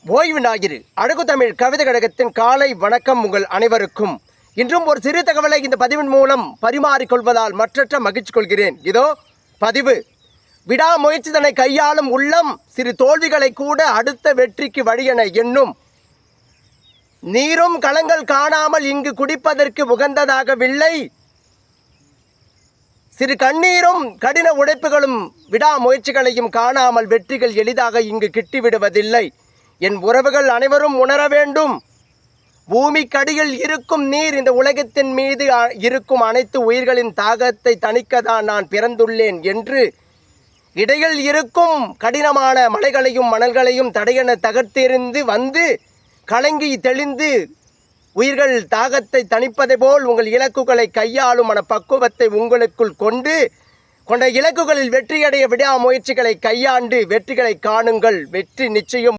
ஓய்வு ஞாயிறு அழகு தமிழ் கவிதை கழகத்தின் காலை வணக்கம் உங்கள் அனைவருக்கும். இன்றும் ஒரு சிறு தகவலை இந்த பதிவின் மூலம் பரிமாறிக்கொள்வதால் மற்றற்ற மகிழ்ச்சி கொள்கிறேன். இதோ பதிவு. விடாமுயற்சி தன்னை கையாளும் உள்ளம் சிறு தோல்விகளை கூட அடுத்த வெற்றிக்கு வழியென எண்ணும். நீரும் களங்கள் காணாமல் இங்கு குடிப்பதற்கு உகந்ததாகவில்லை. சிறு கண்ணீரும் கடின உழைப்புகளும் விடாமுயற்சிகளையும் காணாமல் வெற்றிகள் எளிதாக இங்கு கிட்டிவிடுவதில்லை. என் உறவுகள் அனைவரும் உணர வேண்டும். பூமிக்கடியில் இருக்கும் நீர் இந்த உலகத்தின் மீது இருக்கும் அனைத்து உயிர்களின் தாகத்தை தணிக்கத்தான் நான் பிறந்துள்ளேன் என்று இடையில் இருக்கும் கடினமான மலைகளையும் மணல்களையும் தடையென தகர்த்தெறிந்து வந்து கலங்கி தெளிந்து உயிர்கள் தாகத்தை தணிப்பதை போல் உங்கள் இலக்குகளை கையாளும் மனப்பக்குவத்தை உங்களுக்குள் கொண்ட இலக்குகளில் வெற்றியடைய விடாமுயற்சிகளை கையாண்டு வெற்றிகளை காணுங்கள். வெற்றி நிச்சயம்.